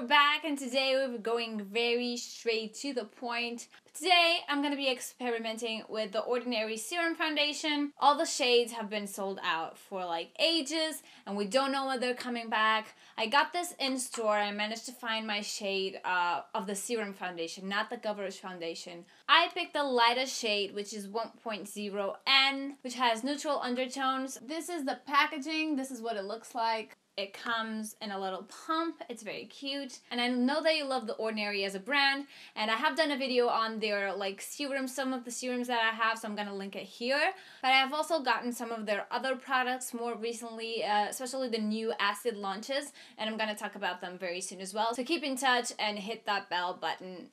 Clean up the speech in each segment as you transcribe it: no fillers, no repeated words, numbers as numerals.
we're back, and today we're going very straight to the point. Today I'm going to be experimenting with the Ordinary Serum Foundation. All the shades have been sold out for like ages and we don't know when they're coming back. I got this in store. I managed to find my shade of the Serum Foundation, not the Coverage Foundation. I picked the lightest shade, which is 1.0N, which has neutral undertones. This is the packaging. This is what it looks like. It comes in a little pump. It's very cute. And I know that you love The Ordinary as a brand. And I have done a video on their like serums, some of the serums that I have, so I'm gonna link it here. But I have also gotten some of their other products more recently, especially the new acid launches. And I'm gonna talk about them very soon as well. So keep in touch and hit that bell button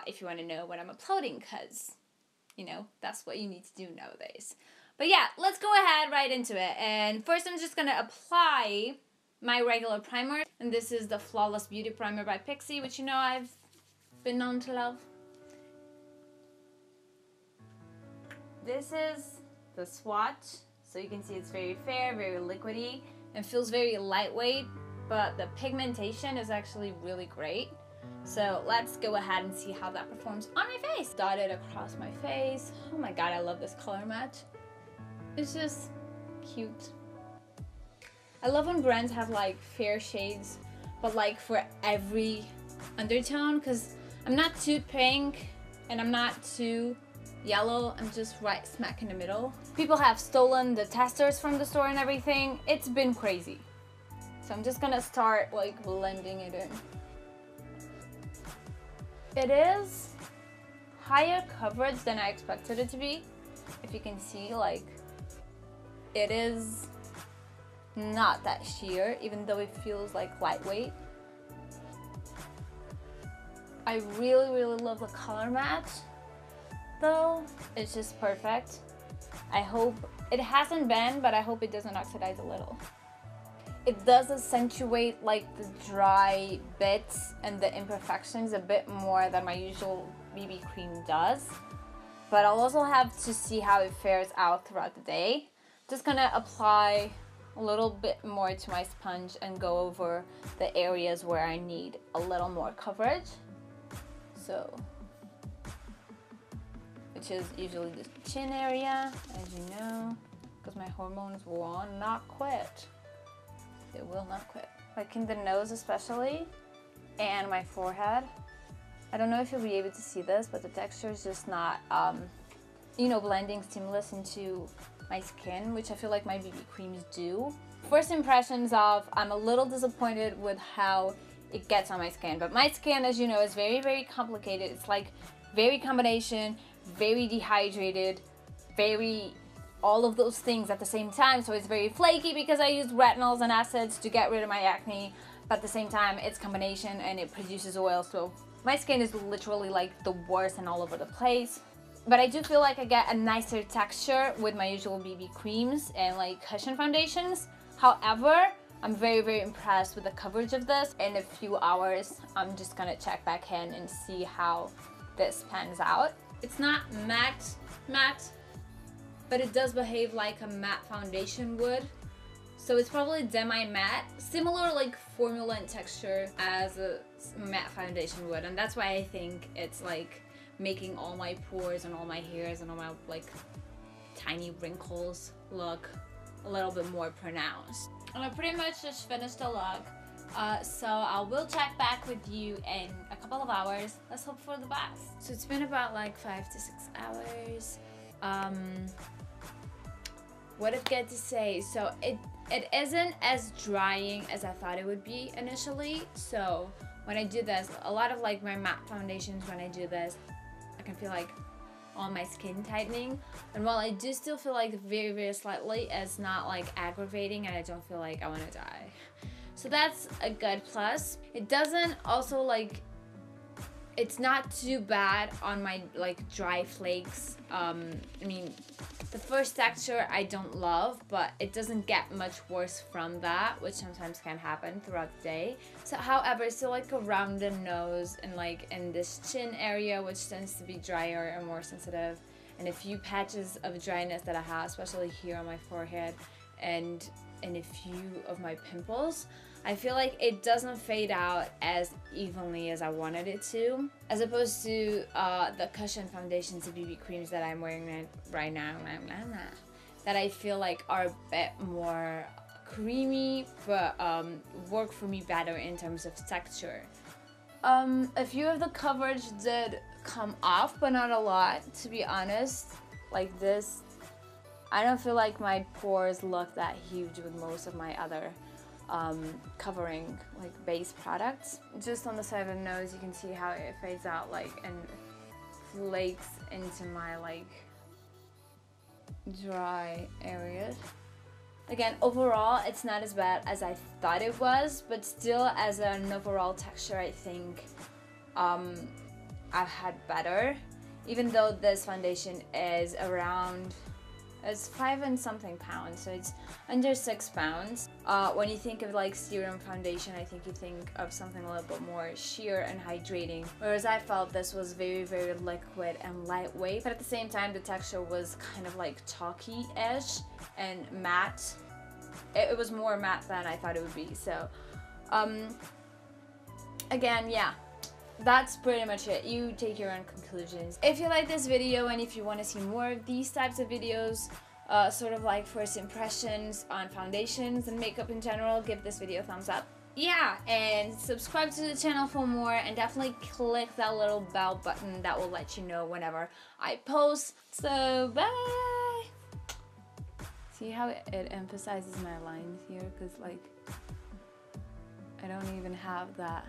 if you wanna know when I'm uploading, because, you know, that's what you need to do nowadays. But yeah, let's go ahead right into it. And first I'm just gonna apply my regular primer, and this is the Flawless Beauty Primer by Pixi, which you know I've been known to love. This is the swatch, so you can see it's very fair, very liquidy, and feels very lightweight, but the pigmentation is actually really great. So let's go ahead and see how that performs on my face. Dot it across my face. Oh my god, I love this color match. It's just cute. I love when brands have like fair shades, but like for every undertone, because I'm not too pink and I'm not too yellow. I'm just right smack in the middle. People have stolen the testers from the store and everything. It's been crazy. So I'm just gonna start like blending it in. It is higher coverage than I expected it to be. If you can see, like, it is not that sheer, even though it feels like lightweight. I really love the color match though. It's just perfect. I hope it hasn't been, but I hope it doesn't oxidize a little. It does accentuate like the dry bits and the imperfections a bit more than my usual BB cream does, but I'll also have to see how it fares out throughout the day. Just gonna apply a little bit more to my sponge and go over the areas where I need a little more coverage. So, which is usually the chin area, as you know, because my hormones will not quit. They will not quit. Like in the nose especially, and my forehead. I don't know if you'll be able to see this, but the texture is just not, you know, blending seamless into my skin, which I feel like my BB creams do. First impressions of, I'm a little disappointed with how it gets on my skin, but my skin, as you know, is very complicated. It's like very combination, very dehydrated, very all of those things at the same time. So it's very flaky because I use retinols and acids to get rid of my acne, but at the same time it's combination and it produces oil. So my skin is literally like the worst and all over the place. But I do feel like I get a nicer texture with my usual BB creams and like cushion foundations. However, I'm very impressed with the coverage of this. In a few hours, I'm just gonna check back in and see how this pans out. It's not matte, but it does behave like a matte foundation would. So it's probably demi-matte, similar like formula and texture as a matte foundation would. And that's why I think it's like making all my pores and all my hairs and all my like tiny wrinkles look a little bit more pronounced. And I pretty much just finished the look, so I will check back with you in a couple of hours. Let's hope for the best. So it's been about like 5 to 6 hours. What I've got to say, so it isn't as drying as I thought it would be initially. So when I do this, a lot of like my matte foundations, when I do this, I can feel like on my skin tightening, and while I do still feel like very slightly, it's not like aggravating and I don't feel like I want to die. So that's a good plus. It doesn't also like, it's not too bad on my like dry flakes. I mean, the first texture I don't love, but it doesn't get much worse from that, which sometimes can happen throughout the day. So however, it's still like around the nose and like in this chin area, which tends to be drier and more sensitive, and a few patches of dryness that I have, especially here on my forehead and in a few of my pimples. I feel like it doesn't fade out as evenly as I wanted it to, as opposed to the cushion foundations and BB creams that I'm wearing right now, that I feel like are a bit more creamy, but work for me better in terms of texture. A few of the coverage did come off, but not a lot, to be honest. Like this, I don't feel like my pores look that huge with most of my other covering like base products. Just on the side of the nose, you can see how it fades out like and flakes into my like dry areas. Again, overall, it's not as bad as I thought it was, but still, as an overall texture, I think I've had better. Even though this foundation is around, it's 5 and something pounds, so it's under 6 pounds. When you think of like serum foundation, I think you think of something a little bit more sheer and hydrating, whereas I felt this was very, very liquid and lightweight, but at the same time the texture was kind of like chalky-ish and matte. It was more matte than I thought it would be. So again, yeah, that's pretty much it. You take your own conclusions. If you like this video and if you want to see more of these types of videos, sort of like first impressions on foundations and makeup in general, give this video a thumbs up. Yeah, and subscribe to the channel for more, and definitely click that little bell button that will let you know whenever I post. So bye. See how it emphasizes my lines here, because like I don't even have that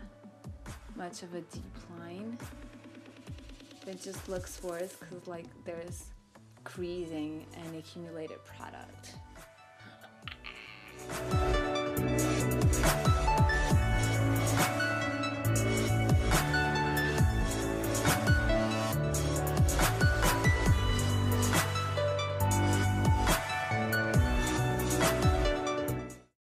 much of a deep line. It just looks worse because like there's creasing and accumulated product.